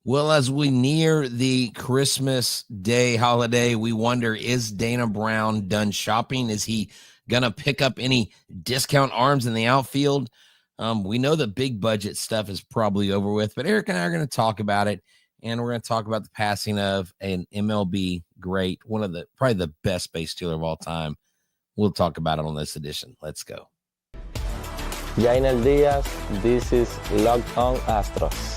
Well, as we near the Christmas Day holiday, we wonder, is Dana Brown done shopping? Is he going to pick up any discount arms in the outfield? We know the big budget stuff is probably over with, but Eric and I are going to talk about it, and we're going to talk about the passing of an MLB great, one of probably the best base stealer of all time. We'll talk about it on this edition. Let's go. Yainel Diaz, this is Locked On Astros.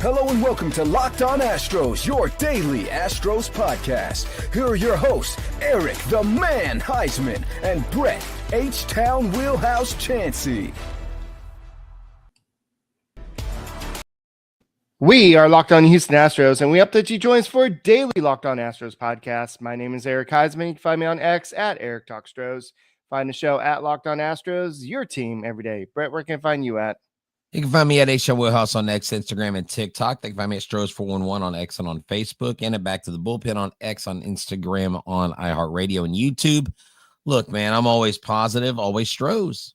Hello and welcome to Locked On Astros, your daily Astros podcast. Here are your hosts, Eric the Man Huysman and Brett H-Town Wheelhouse Chancey. We are Locked On Houston Astros, and we hope that you join us for a daily Locked On Astros podcast. My name is Eric Huysman. You can find me on X at Eric Talk Stros. Find the show at Locked On Astros, your team every day. Brett, where can I find you at? You can find me at H-Town Wheelhouse on X, Instagram, and TikTok. They can find me at Stros411 on X and on Facebook, and at Back to the Bullpen on X, on Instagram, on iHeartRadio, and YouTube. Look, man, I'm always positive, always Stros.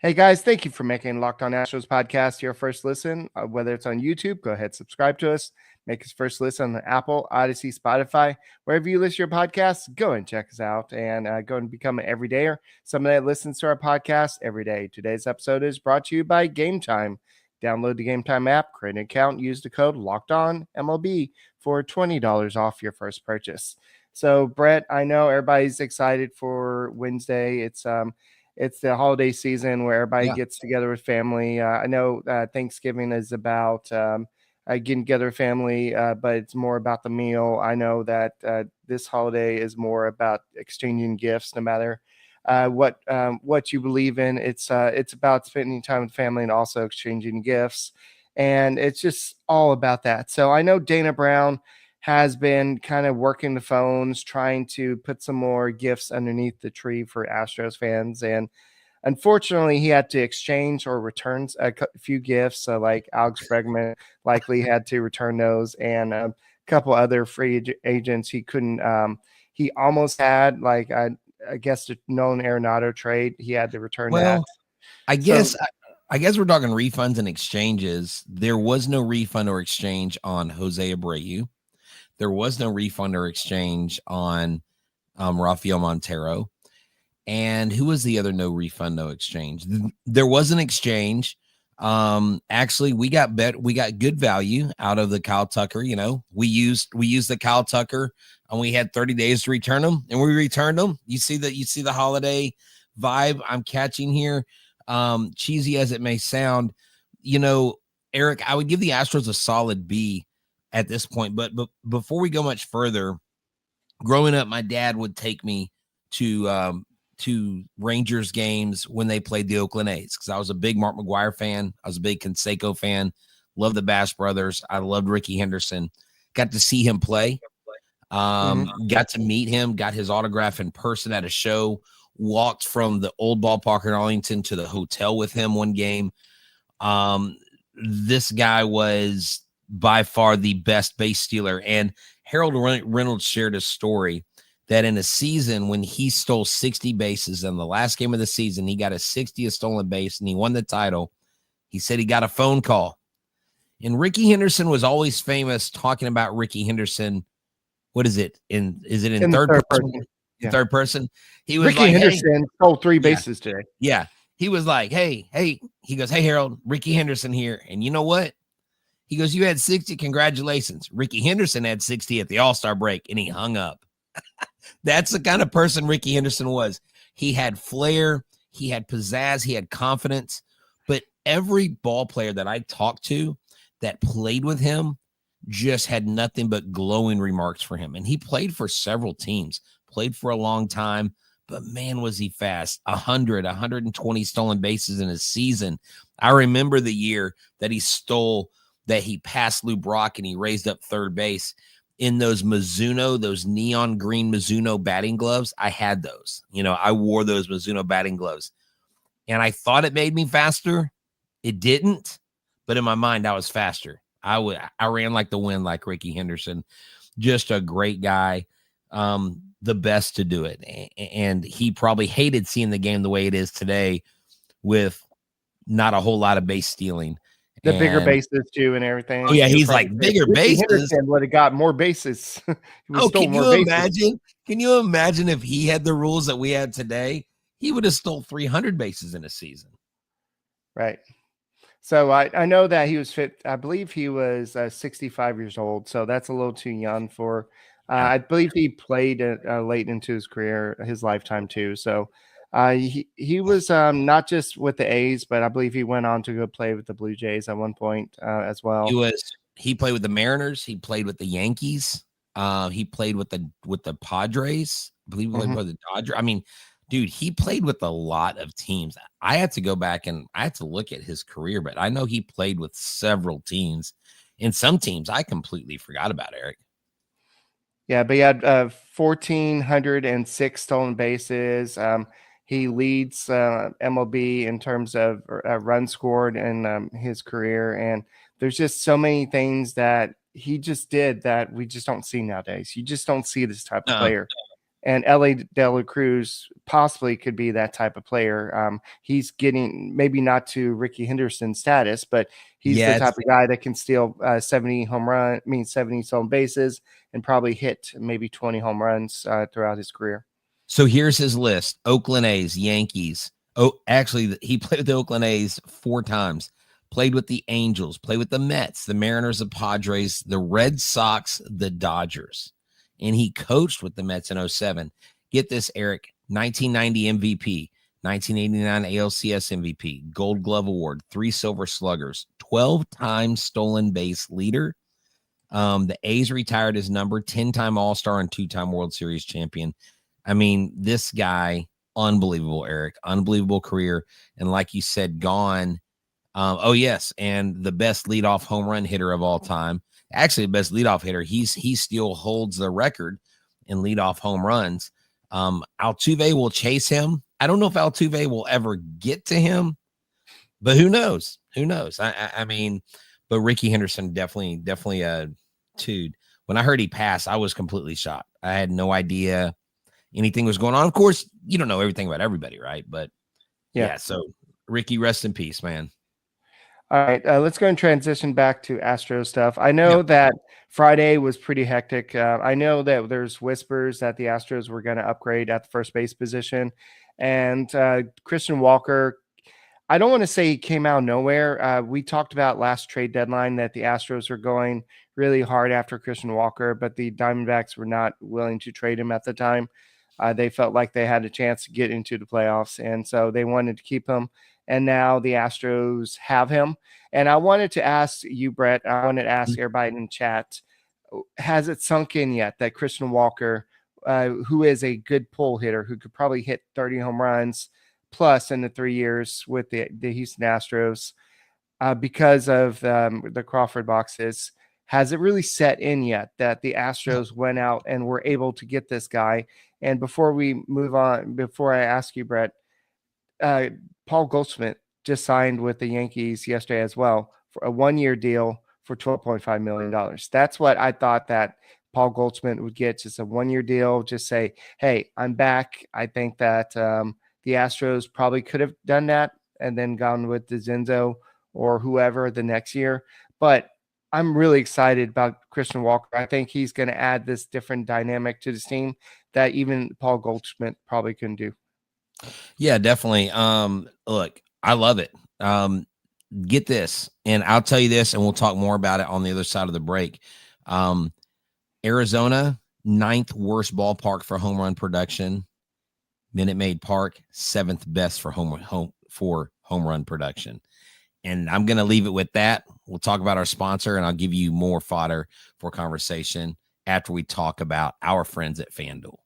Hey, guys, thank you for making Locked On Astros podcast your first listen. Whether it's on YouTube, go ahead, subscribe to us. Make us first listen on the Apple, Odyssey, Spotify. Wherever you listen to your podcasts, go and check us out and go and become an everydayer, someone that listens to our podcast every day. Today's episode is brought to you by Game Time. Download the Game Time app, create an account, use the code LOCKEDONMLB for $20 off your first purchase. So, Brett, I know everybody's excited for Wednesday. It's the holiday season where everybody gets together with family. I know Thanksgiving is about getting together with family, but it's more about the meal. I know that this holiday is more about exchanging gifts, no matter what you believe in. It's about spending time with family and also exchanging gifts, and it's just all about that. So I know Dana Brown has been kind of working the phones, trying to put some more gifts underneath the tree for Astros fans. And unfortunately, he had to exchange or return a few gifts, like Alex Bregman likely had to return those, and a couple other free agents he couldn't. He almost had, like, I guess, the Nolan Arenado trade. He had to return that. I guess we're talking refunds and exchanges. There was no refund or exchange on Jose Abreu. There was no refund or exchange on Rafael Montero. And who was the other no refund, no exchange? There was an exchange. Actually, we got good value out of the Kyle Tucker. You know, we used the Kyle Tucker, and we had 30 days to return them, and we returned them. You see the holiday vibe I'm catching here. Cheesy as it may sound, you know, Eric, I would give the Astros a solid B at this point. But before we go much further, growing up, my dad would take me to Rangers games when they played the Oakland A's, because I was a big Mark McGwire fan. I was a big Canseco fan. Loved the Bass brothers. I loved Ricky Henderson. Got to see him play. Got to meet him. Got his autograph in person at a show. Walked from the old ballpark in Arlington to the hotel with him one game. This guy was by far the best base stealer. And Harold Reynolds shared a story that in a season when he stole 60 bases, in the last game of the season, he got a 60th stolen base and he won the title. He said he got a phone call. And Ricky Henderson was always famous talking about Ricky Henderson. What is it? Is it in third person? Yeah. Third person? He was Ricky like, Henderson stole 3 bases today. Yeah. He was like, hey, he goes, hey, Harold, Ricky Henderson here. And you know what? He goes, you had 60. Congratulations. Ricky Henderson had 60 at the All-Star break, and he hung up. That's the kind of person Ricky Henderson was. He had flair. He had pizzazz. He had confidence. But every ball player that I talked to that played with him just had nothing but glowing remarks for him. And he played for several teams, played for a long time. But, man, was he fast. 120 stolen bases in a season. I remember the year that he passed Lou Brock and he raised up third base in those Mizuno, those neon green Mizuno batting gloves. I had those. You know, I wore those Mizuno batting gloves. And I thought it made me faster. It didn't. But in my mind, I was faster. I ran like the wind, like Ricky Henderson. Just a great guy. The best to do it. And he probably hated seeing the game the way it is today with not a whole lot of base stealing. The bigger bases too and everything. Oh yeah, he's like bigger bases. Henderson would have got more bases. Can you imagine? Can you imagine if he had the rules that we had today? He would have stole 300 bases in a season. Right. So I know that he was fit. I believe he was 65 years old. So that's a little too young for. I believe he played late into his career, his lifetime too. So he was not just with the A's, but I believe he went on to go play with the Blue Jays at one point as well. He played with the Mariners. He played with the Yankees. He played with the Padres. I believe he played with the Dodgers. I mean, dude, he played with a lot of teams. I had to go back and I had to look at his career, but I know he played with several teams. And some teams I completely forgot about, Eric. Yeah, but he had 1,406 stolen bases. He leads MLB in terms of runs scored in his career. And there's just so many things that he just did that we just don't see nowadays. You just don't see this type of player. And L.A. De La Cruz possibly could be that type of player. He's getting maybe not to Ricky Henderson status, but he's the type of guy that can steal 70 stolen bases and probably hit maybe 20 home runs throughout his career. So here's his list: Oakland A's, Yankees. Oh, actually, he played with the Oakland A's 4 times. Played with the Angels. Played with the Mets, the Mariners, the Padres, the Red Sox, the Dodgers. And he coached with the Mets in 2007. Get this, Eric: 1990 MVP, 1989 ALCS MVP, Gold Glove Award, 3 Silver Sluggers, 12 times stolen base leader. The A's retired his number, 10-time All-Star and 2-time World Series champion. I mean, this guy, unbelievable, Eric, unbelievable career. And like you said, gone. And the best leadoff home run hitter of all time. Actually, the best leadoff hitter. He still holds the record in leadoff home runs. Altuve will chase him. I don't know if Altuve will ever get to him, but who knows? Who knows? I mean, but Ricky Henderson definitely dude. When I heard he passed, I was completely shocked. I had no idea anything was going on. Of course, you don't know everything about everybody, right? But yeah, so Ricky, rest in peace, man. All right, let's go and transition back to Astros stuff. I know that Friday was pretty hectic. I know that there's whispers that the Astros were going to upgrade at the first base position. And Christian Walker, I don't want to say he came out of nowhere. We talked about last trade deadline that the Astros were going really hard after Christian Walker, but the Diamondbacks were not willing to trade him at the time. They felt like they had a chance to get into the playoffs, and so they wanted to keep him. And now the Astros have him. And I wanted to ask you, Brett, I wanted to ask everybody in chat, has it sunk in yet that Christian Walker, who is a good pull hitter, who could probably hit 30 home runs plus in the 3 years with the Houston Astros, because of the Crawford boxes, has it really set in yet that the Astros went out and were able to get this guy? And before we move on, before I ask you, Brett, Paul Goldschmidt just signed with the Yankees yesterday as well for a 1-year deal for $12.5 million. That's what I thought that Paul Goldschmidt would get, just a 1-year deal. Just say, hey, I'm back. I think that the Astros probably could have done that and then gone with DeZenzo or whoever the next year. But I'm really excited about Christian Walker. I think he's going to add this different dynamic to this team that even Paul Goldschmidt probably couldn't do. Yeah, definitely. Look, I love it. Get this, and I'll tell you this, and we'll talk more about it on the other side of the break. Arizona, 9th worst ballpark for home run production. Minute Maid Park, 7th best for home run production. And I'm going to leave it with that. We'll talk about our sponsor, and I'll give you more fodder for conversation after we talk about our friends at FanDuel.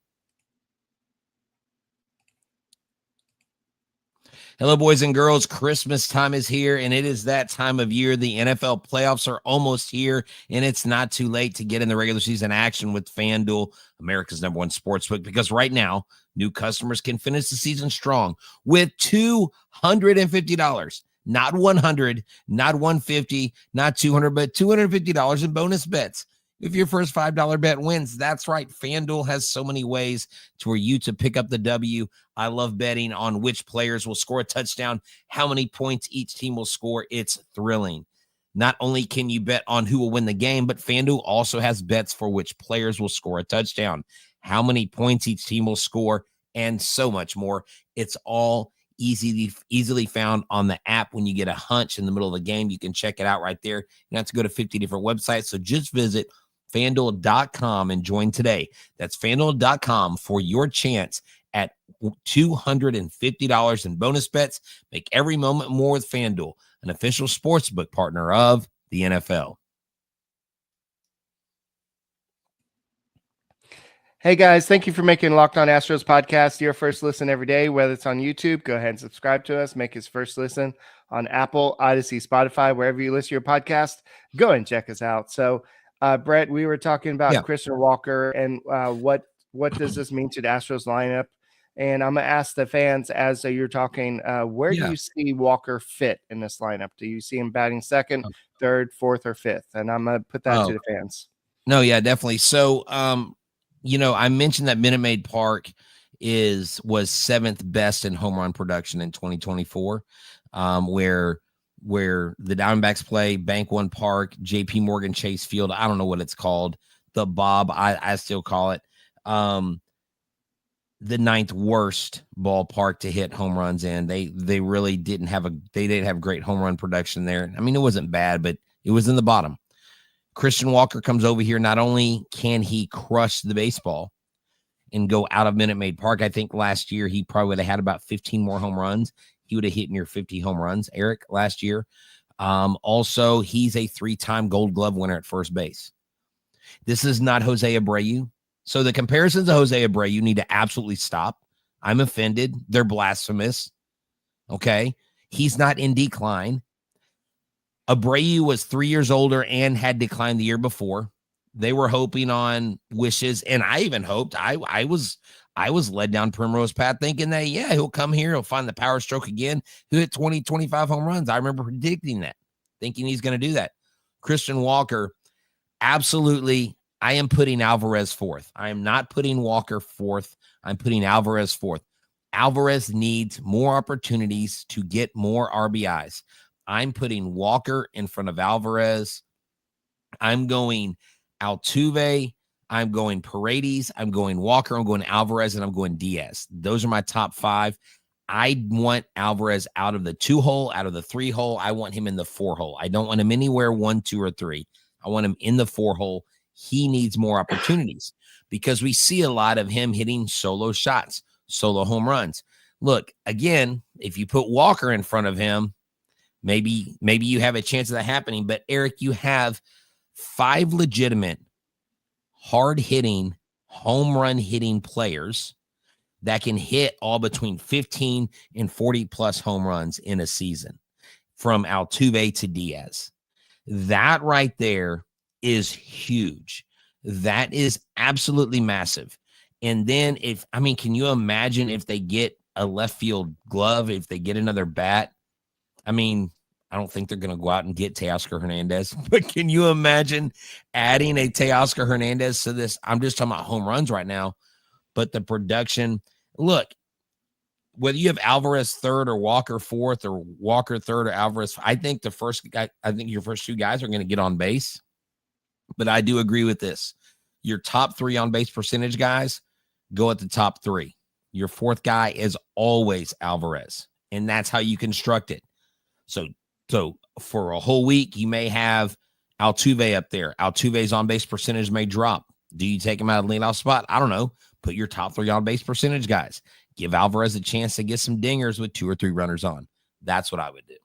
Hello, boys and girls. Christmas time is here, and it is that time of year. The NFL playoffs are almost here, and it's not too late to get in the regular season action with FanDuel, America's #1 sportsbook, because right now, new customers can finish the season strong with $250. Not 100, not 150, not 200, but $250 in bonus bets. if your first $5 bet wins. That's right. FanDuel has so many ways for you to pick up the W. I love betting on which players will score a touchdown, how many points each team will score. It's thrilling. Not only can you bet on who will win the game, but FanDuel also has bets for which players will score a touchdown, how many points each team will score, and so much more. It's all easily found on the app. When you get a hunch in the middle of the game, you can check it out right there. You don't have to go to 50 different websites. So just visit FanDuel.com and join today. That's FanDuel.com for your chance at $250 in bonus bets. Make every moment more with FanDuel, an official sportsbook partner of the NFL. Hey guys, thank you for making Locked On Astros podcast your first listen every day. Whether it's on YouTube, go ahead and subscribe to us. Make his first listen on Apple, Odyssey, Spotify, wherever you listen to your podcast. Go and check us out. So, Brett, we were talking about Christian Walker and what does this mean to the Astros lineup? And I'm going to ask the fans as you're talking, where do you see Walker fit in this lineup? Do you see him batting second, third, fourth, or fifth? And I'm going to put that to the fans. No, yeah, definitely. So, I mentioned that Minute Maid Park was seventh best in home run production in 2024, where the Diamondbacks play Bank One Park, JP Morgan Chase Field. I don't know what it's called. The Bob, I still call it. The ninth worst ballpark to hit home runs in. They really didn't have great home run production there. I mean, it wasn't bad, but it was in the bottom. Christian Walker comes over here. Not only can he crush the baseball and go out of Minute Maid Park, I think last year he probably would have had about 15 more home runs. He would have hit near 50 home runs, Eric, last year. Also, he's a 3-time Gold Glove winner at first base. This is not Jose Abreu. So the comparisons of Jose Abreu need to absolutely stop. I'm offended. They're blasphemous. Okay? He's not in decline. Abreu was 3 years older and had declined the year before. They were hoping on wishes, and I even hoped. I was led down Primrose path thinking that, yeah, he'll come here, he'll find the power stroke again, he'll hit 20, 25 home runs. I remember predicting that, thinking he's going to do that. Christian Walker, absolutely, I am putting Alvarez fourth. I am not putting Walker fourth. I'm putting Alvarez fourth. Alvarez needs more opportunities to get more RBIs. I'm putting Walker in front of Alvarez. I'm going Altuve. I'm going Paredes. I'm going Walker. I'm going Alvarez, and I'm going Diaz. Those are my top five. I want Alvarez out of the 2-hole, out of the 3-hole. I want him in the 4-hole. I don't want him anywhere 1, 2, or 3. I want him in the 4-hole. He needs more opportunities because we see a lot of him hitting solo shots, solo home runs. Look, again, if you put Walker in front of him, maybe you have a chance of that happening. But, Eric, you have 5 legitimate, hard-hitting, home run-hitting players that can hit all between 15 and 40-plus home runs in a season, from Altuve to Diaz. That right there is huge. That is absolutely massive. And then can you imagine if they get a left field glove, if they get another bat? I mean, I don't think they're going to go out and get Teoscar Hernandez, but can you imagine adding a Teoscar Hernandez to this? I'm just talking about home runs right now, but the production, look, whether you have Alvarez third or Walker fourth or Walker third or Alvarez, I think your first 2 guys are going to get on base, but I do agree with this. Your top 3 on base percentage guys go at the top 3. Your 4th guy is always Alvarez, and that's how you construct it. So for a whole week, you may have Altuve up there. Altuve's on-base percentage may drop. Do you take him out of the leadoff spot? I don't know. Put your top 3 on-base percentage guys. Give Alvarez a chance to get some dingers with 2 or 3 runners on. That's what I would do.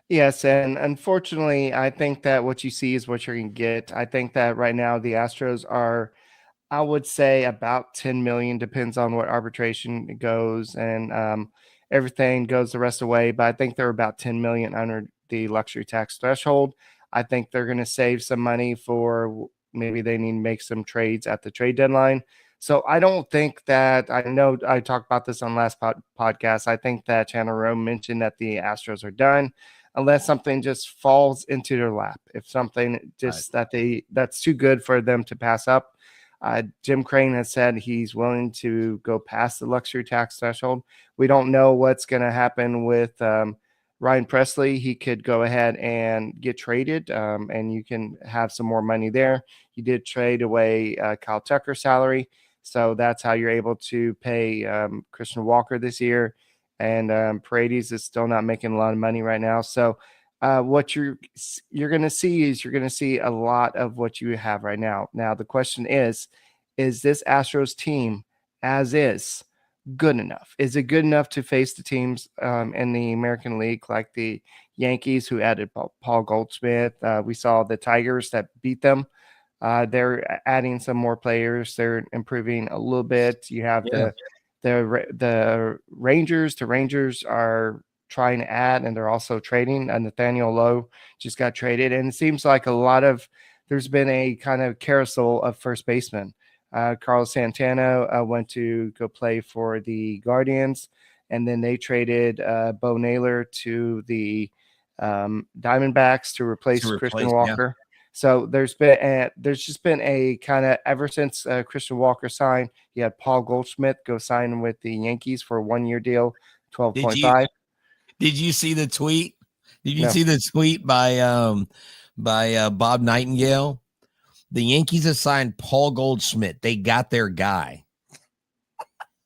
Yes, and unfortunately, I think that what you see is what you're going to get. I think that right now the Astros are, I would say, about 10 million, depends on what arbitration goes and everything goes the rest of the way. But I think they're about 10 million under the luxury tax threshold. I think they're going to save some money for maybe they need to make some trades at the trade deadline. So I don't think that, I know I talked about this on last podcast. I think that Channel Rome mentioned that the Astros are done. unless something just falls into their lap. If something just that's too good for them to pass up. Jim Crane has said he's willing to go past the luxury tax threshold. We don't know what's going to happen with Ryan Presley. He could go ahead and get traded, and you can have some more money there. You did trade away Kyle Tucker's salary, so that's how you're able to pay Christian Walker this year. And Paredes is still not making a lot of money right now. So what you're going to see is you're going to see a lot of what you have right now. Now, the question is this Astros team as is good enough? Is it good enough to face the teams in the American League like the Yankees, who added Paul Goldschmidt? We saw the Tigers that beat them. They're adding some more players. They're improving a little bit. You have the Rangers. The Rangers are trying to add, and they're also trading. And Nathaniel Lowe just got traded, and it seems like there's been a kind of carousel of first basemen. Carlos Santana went to go play for the Guardians, and then they traded Bo Naylor to the Diamondbacks to replace Christian Walker. So there's just been a kind of, ever since Christian Walker signed, you had Paul Goldschmidt go sign with the Yankees for a 1-year deal, 12.5. Did you see the tweet? Did you see the tweet by Bob Nightingale? The Yankees have signed Paul Goldschmidt. They got their guy.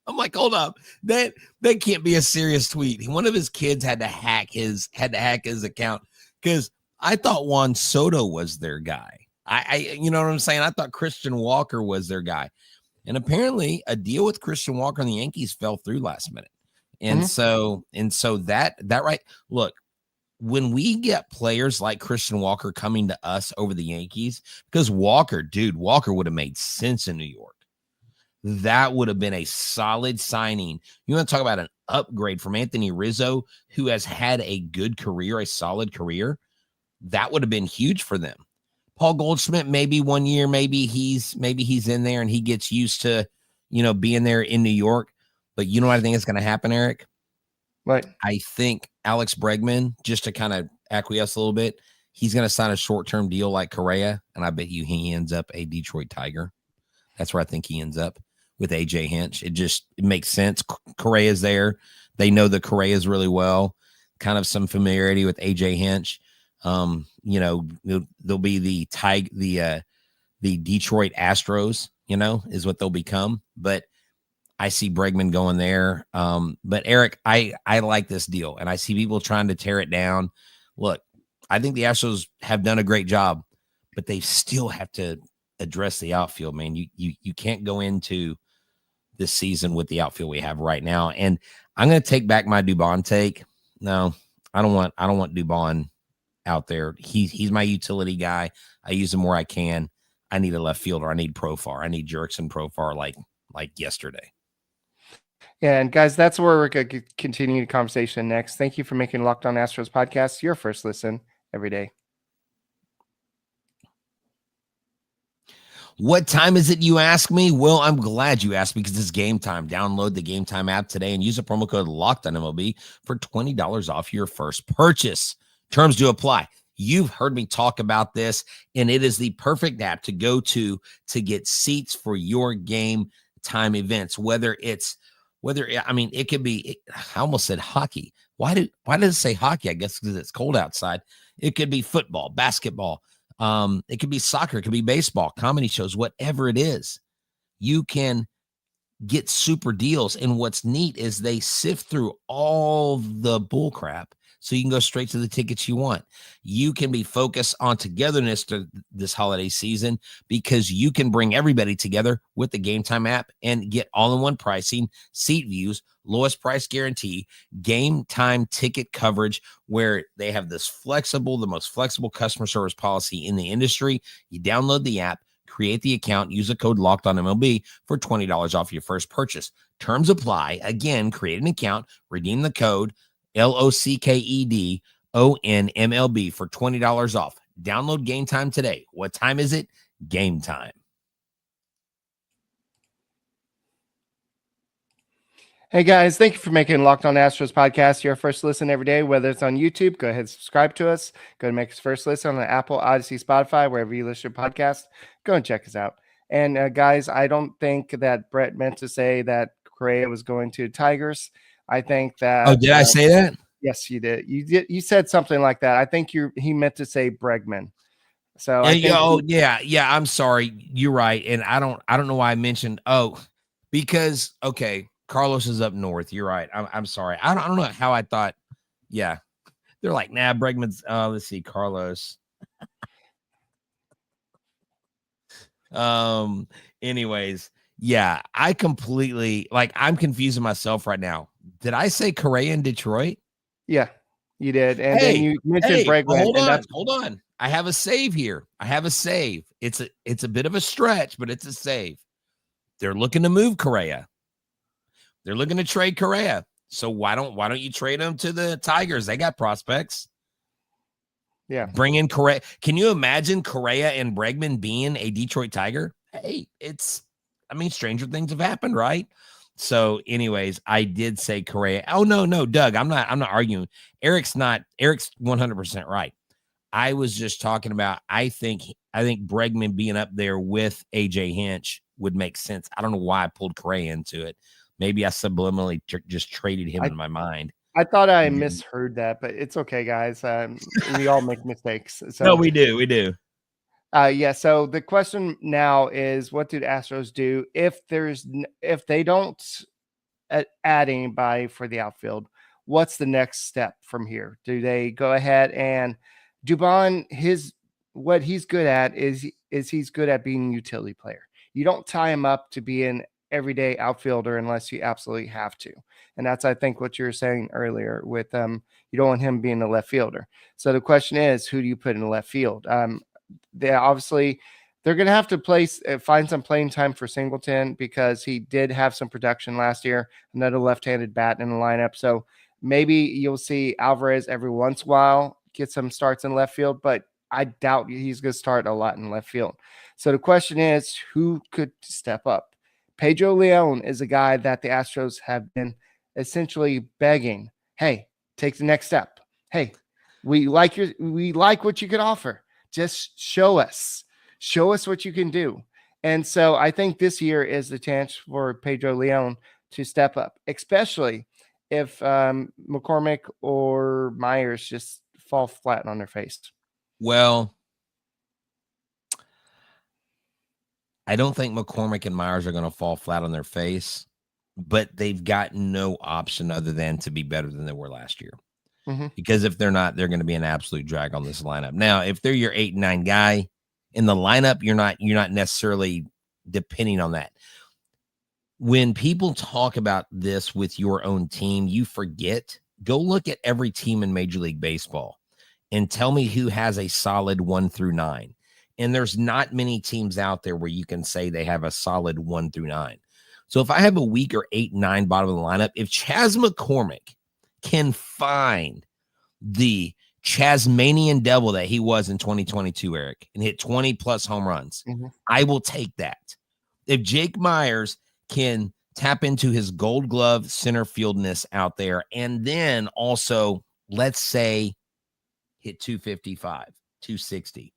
I'm like, hold up. That can't be a serious tweet. One of his kids had to hack his account, because I thought Juan Soto was their guy. I you know what I'm saying? I thought Christian Walker was their guy. And apparently a deal with Christian Walker and the Yankees fell through last minute. And so that right. Look, when we get players like Christian Walker coming to us over the Yankees, because Walker would have made sense in New York. That would have been a solid signing. You want to talk about an upgrade from Anthony Rizzo, who has had a good career, a solid career. That would have been huge for them. Paul Goldschmidt, maybe 1 year, maybe he's in there and he gets used to, being there in New York. But you know what I think is going to happen, Eric? What? I think Alex Bregman, just to kind of acquiesce a little bit, he's going to sign a short-term deal like Correa, and I bet you he ends up a Detroit Tiger. That's where I think he ends up with A.J. Hinch. It makes sense. Correa's there. They know the Correa's really well. Kind of some familiarity with A.J. Hinch. They'll be the Detroit Astros, is what they'll become. But I see Bregman going there. But Eric, I like this deal, and I see people trying to tear it down. Look, I think the Astros have done a great job, but they still have to address the outfield, man. You can't go into this season with the outfield we have right now. And I'm going to take back my Dubon take. No, I don't want Dubon out there. He's my utility guy. I use him where I can. I need a left fielder. I need Profar. I need Jurickson Profar like yesterday. Yeah, and guys, that's where we're going to continue the conversation next. Thank you for making Locked On Astros podcast your first listen every day. What time is it, you ask me? Well, I'm glad you asked, because it's game time. Download the Game Time app today and use the promo code LOCKEDONMLB for $20 off your first purchase. Terms do apply. You've heard me talk about this, and it is the perfect app to go to get seats for your game time events. It could be, I almost said hockey. Why did it say hockey? I guess because it's cold outside. It could be football, basketball. It could be soccer. It could be baseball, comedy shows, whatever it is. You can get super deals. And what's neat is they sift through all the bull crap, so you can go straight to the tickets you want. You can be focused on togetherness to this holiday season, because you can bring everybody together with the Game Time app and get all-in-one pricing, seat views, lowest price guarantee, Game Time ticket coverage, where they have the most flexible customer service policy in the industry. You download the app, create the account, use the code LOCKEDONMLB for $20 off your first purchase. Terms apply. Again, create an account, redeem the code LOCKEDONMLB for $20 off. Download Game Time today. What time is it? Game time. Hey guys, thank you for making Locked On Astros podcast your first listen every day. Whether it's on YouTube, go ahead and subscribe to us. Go and make us first listen on the Apple, Odyssey, Spotify, wherever you listen to your podcast. Go and check us out. And guys, I don't think that Brett meant to say that Correa was going to Tigers. I think that. Oh, did I say that? Yes, you did. You did. You said something like that. I think he meant to say Bregman. So I think yeah. I'm sorry. You're right. And I don't know why I mentioned. Because okay. Carlos is up north. You're right. I'm sorry. I don't know how I thought. Yeah. They're like, nah, Bregman's. Let's see. Carlos. Anyways. Yeah. I completely I'm confusing myself right now. Did I say Correa in Detroit? Yeah, you did. And then you mentioned Bregman. Hold on. I have a save here. It's a bit of a stretch, but it's a save. They're looking to move Correa. They're looking to trade Correa. So why don't you trade him to the Tigers? They got prospects. Yeah. Bring in Correa. Can you imagine Correa and Bregman being a Detroit Tiger? Hey, stranger things have happened, right? So anyways, I did say Correa. Oh, no, Doug, I'm not arguing. Eric's 100% right. I was just talking about, I think Bregman being up there with AJ Hinch would make sense. I don't know why I pulled Correa into it. Maybe I subliminally just traded him in my mind. I thought I misheard that, but it's okay, guys. We all make mistakes. So no, we do. Yeah. So the question now is, what do the Astros do if they don't add anybody for the outfield? What's the next step from here? Do they go ahead and Dubon? What he's good at is he's good at being a utility player. You don't tie him up to be an everyday outfielder unless you absolutely have to. And that's, I think, what you were saying earlier with you don't want him being a left fielder. So the question is, who do you put in the left field? They're going to have to find some playing time for Singleton because he did have some production last year, another left-handed bat in the lineup. So maybe you'll see Alvarez every once in a while get some starts in left field, but I doubt he's going to start a lot in left field. So the question is, who could step up? Pedro Leon is a guy that the Astros have been essentially begging, hey, take the next step. Hey, we like what you can offer. Just show us what you can do. And so I think this year is the chance for Pedro Leon to step up, especially if McCormick or Myers just fall flat on their face. Well, I don't think McCormick and Myers are going to fall flat on their face, but they've got no option other than to be better than they were last year. Mm-hmm. Because if they're not, they're going to be an absolute drag on this lineup. Now, if they're your 8 and 9 guy in the lineup, you're not necessarily depending on that. When people talk about this with your own team, you forget. Go look at every team in Major League Baseball and tell me who has a solid 1 through 9. And there's not many teams out there where you can say they have a solid 1 through 9. So if I have a weaker 8, 9 bottom of the lineup, if Chas McCormick can find the Chasmanian devil that he was in 2022, Eric, and hit 20 plus home runs, I will take that. If Jake Myers can tap into his gold glove center fieldness out there, and then also, let's say, hit 255, 260,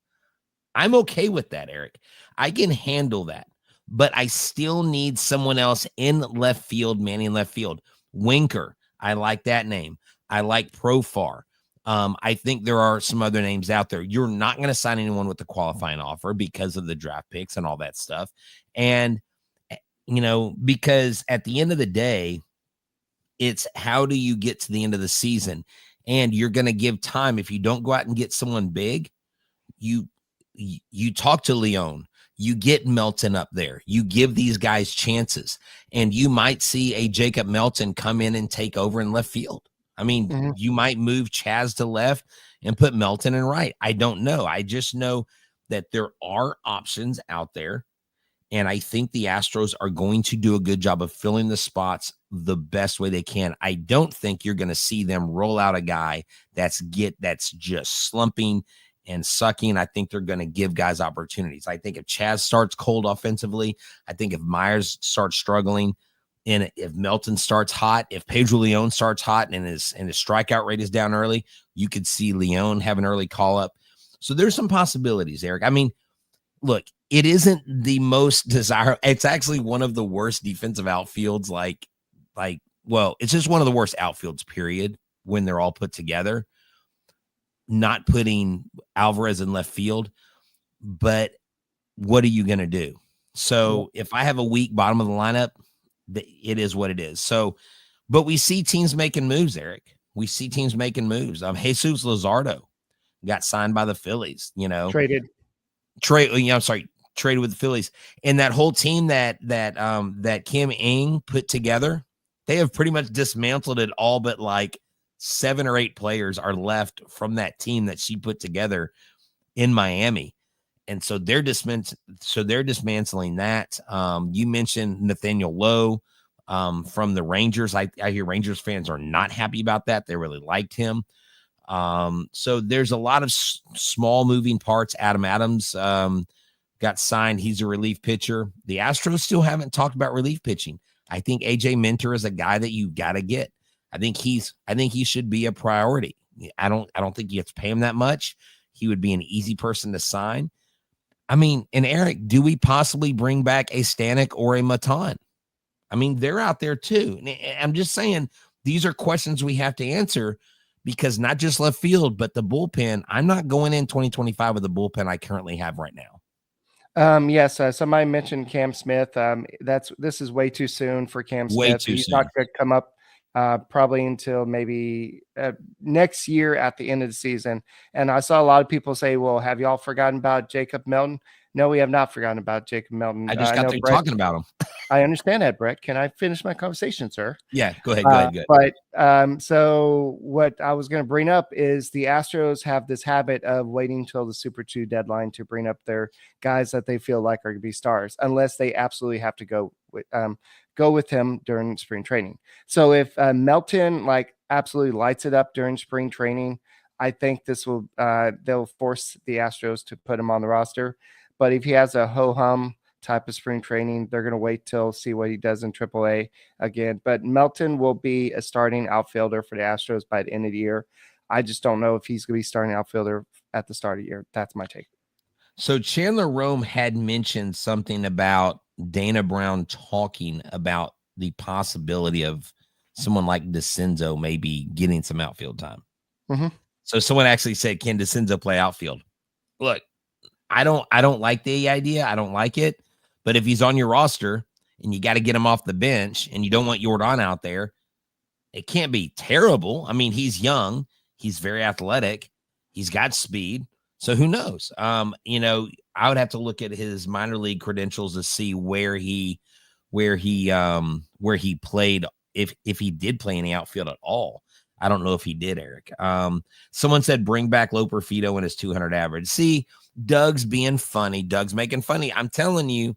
I'm okay with that, Eric. I can handle that, but I still need someone else in left field, manning left field. Winker, I like that name. I like Profar. I think there are some other names out there. You're not going to sign anyone with the qualifying offer because of the draft picks and all that stuff. And, because at the end of the day, it's how do you get to the end of the season? And you're going to give time. If you don't go out and get someone big, you talk to Leon, you get Melton up there, you give these guys chances, and you might see a Jacob Melton come in and take over in left field. I mean, you might move Chas to left and put Melton in right. I don't know. I just know that there are options out there, and I think the Astros are going to do a good job of filling the spots the best way they can. I don't think you're going to see them roll out a guy that's just slumping and sucking. I think they're going to give guys opportunities. I think if Chas starts cold offensively, I think if Myers starts struggling, And if Melton starts hot, if Pedro Leon starts hot and his strikeout rate is down early, you could see Leon have an early call up. So there's some possibilities, Eric. I mean, look, it isn't the most desirable. It's actually one of the worst defensive outfields. Well, it's just one of the worst outfields, period, when they're all put together. Not putting Alvarez in left field, but what are you going to do? So if I have a weak bottom of the lineup, it is what it is. So, but we see teams making moves, Eric. We see teams making moves. Jesus Luzardo got signed by the Phillies, Traded with the Phillies. And that whole team that Kim Ng put together, they have pretty much dismantled it all, but like 7 or 8 players are left from that team that she put together in Miami. And so they're dismantling that. You mentioned Nathaniel Lowe from the Rangers. I hear Rangers fans are not happy about that. They really liked him. So there's a lot of small moving parts. Adam Adams got signed. He's a relief pitcher. The Astros still haven't talked about relief pitching. I think AJ Minter is a guy that you got to get. I think he should be a priority. I don't think you have to pay him that much. He would be an easy person to sign. I mean, and Eric, do we possibly bring back a Stanek or a Matan? I mean, they're out there too. I'm just saying these are questions we have to answer, because not just left field, but the bullpen. I'm not going in 2025 with the bullpen I currently have right now. Yes. Somebody mentioned Cam Smith. This is way too soon for Cam Smith. He's not going to come up probably until maybe next year at the end of the season. And I saw a lot of people say, well, have y'all forgotten about Jacob Melton? No, we have not forgotten about Jacob Melton. I just got through talking about him. I understand that, Brett. Can I finish my conversation, sir? Yeah, go ahead. Good. But so what I was going to bring up is the Astros have this habit of waiting until the Super 2 deadline to bring up their guys that they feel like are going to be stars, unless they absolutely have to go with him during spring training. So if Melton absolutely lights it up during spring training, I think this will they'll force the Astros to put him on the roster. But if he has a ho-hum type of spring training, they're going to wait till see what he does in AAA again. But Melton will be a starting outfielder for the Astros by the end of the year. I just don't know if he's going to be starting outfielder at the start of the year. That's my take. So Chandler Rome had mentioned something about Dana Brown talking about the possibility of someone like DeCenzo maybe getting some outfield time. Mm-hmm. So someone actually said, can DeCenzo play outfield? Look, I don't like the idea. I don't like it. But if he's on your roster and you got to get him off the bench and you don't want Jordan out there, it can't be terrible. I mean, he's young. He's very athletic. He's got speed. So who knows? I would have to look at his minor league credentials to see where he played, if he did play in the outfield at all. I don't know if he did, Eric. Someone said bring back Loperfido and his 200 average. See, Doug's being funny. Doug's making funny. I'm telling you,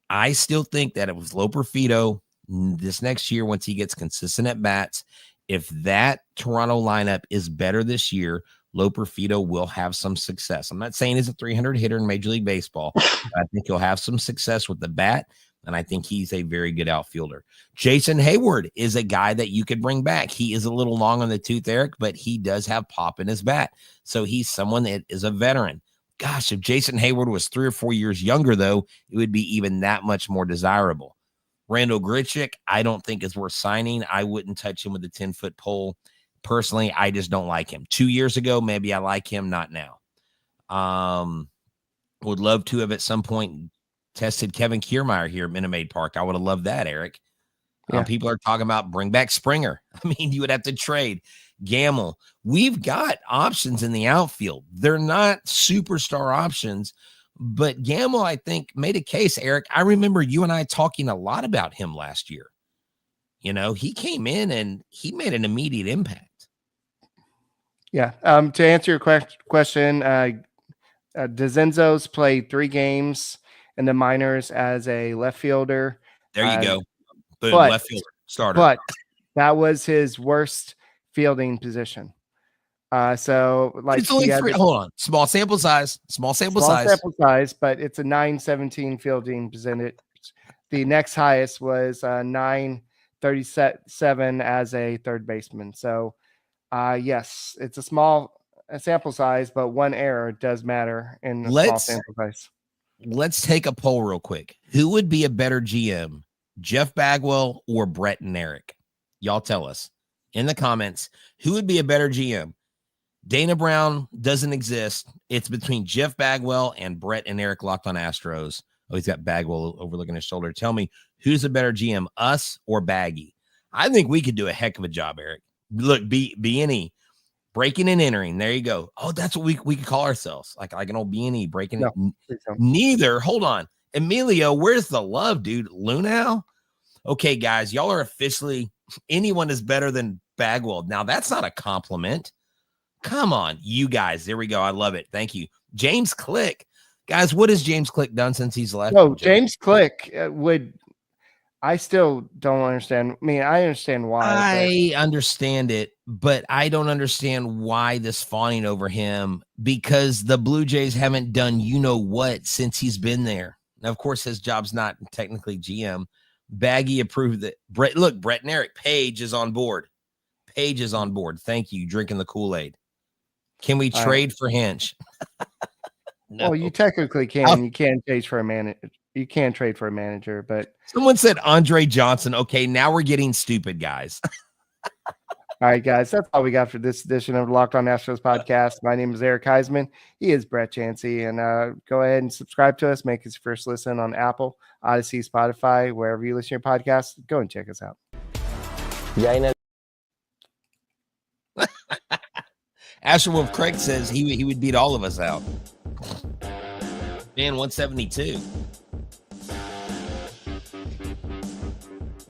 I still think that it was Loperfido this next year, once he gets consistent at bats, if that Toronto lineup is better this year, Loperfido will have some success. I'm not saying he's a 300 hitter in Major League Baseball. But I think he'll have some success with the bat, and I think he's a very good outfielder. Jason Hayward is a guy that you could bring back. He is a little long on the tooth, Eric, but he does have pop in his bat. So he's someone that is a veteran. Gosh, if Jason Hayward was 3 or 4 years younger, though, it would be even that much more desirable. Randall Grichuk, I don't think is worth signing. I wouldn't touch him with a 10-foot pole. Personally, I just don't like him. 2 years ago, maybe I like him, not now. Would love to have at some point tested Kevin Kiermaier here at Minute Maid Park. I would have loved that, Eric. Yeah. People are talking about bring back Springer. I mean, you would have to trade Gamble. We've got options in the outfield. They're not superstar options, but Gamble, I think, made a case, Eric. I remember you and I talking a lot about him last year. He came in and he made an immediate impact. Yeah. To answer your question, DeCenzo's played 3 games in the minors as a left fielder. There you go. Boom, left fielder, starter. But that was his worst fielding position. So it's only 3. Hold on. Small sample size, but it's a 917 fielding percentage. The next highest was 937 as a third baseman. So, yes, it's a small sample size, but one error does matter in a small sample size. Let's take a poll real quick. Who would be a better GM, Jeff Bagwell or Brett and Eric? Y'all tell us in the comments. Who would be a better GM? Dana Brown doesn't exist. It's between Jeff Bagwell and Brett and Eric Locked on Astros. Oh, he's got Bagwell overlooking his shoulder. Tell me, who's a better GM, us or Baggy? I think we could do a heck of a job, Eric. Look, B&E, breaking and entering. There you go. Oh, that's what we could call ourselves. Like an old B&E, breaking. No, neither. Hold on. Emilio, where's the love, dude? Lunau? Okay, guys, y'all are officially, anyone is better than Bagwell. Now, that's not a compliment. Come on, you guys. There we go. I love it. Thank you. James Click. Guys, what has James Click done since he's left? No, James Click I still don't understand. I mean, I understand why. I understand it, but I don't understand why this fawning over him, because the Blue Jays haven't done what since he's been there. Now, of course, his job's not technically GM. Baggy approved that. Brett and Eric, Page is on board. Page is on board. Thank you. Drinking the Kool-Aid. Can we trade for Hinch? No. Well, you technically can. You can trade for a manager. You can trade for a manager, but someone said Andre Johnson. Okay, now we're getting stupid, guys. All right, guys, that's all we got for this edition of Locked on Astros podcast. My name is Eric Huysman. He is Brett Chancey, and go ahead and subscribe to us. Make his first listen on Apple, Odyssey, Spotify, wherever you listen to your podcasts. Go and check us out. Asher Wolf Craig says he would beat all of us out. Man, 172.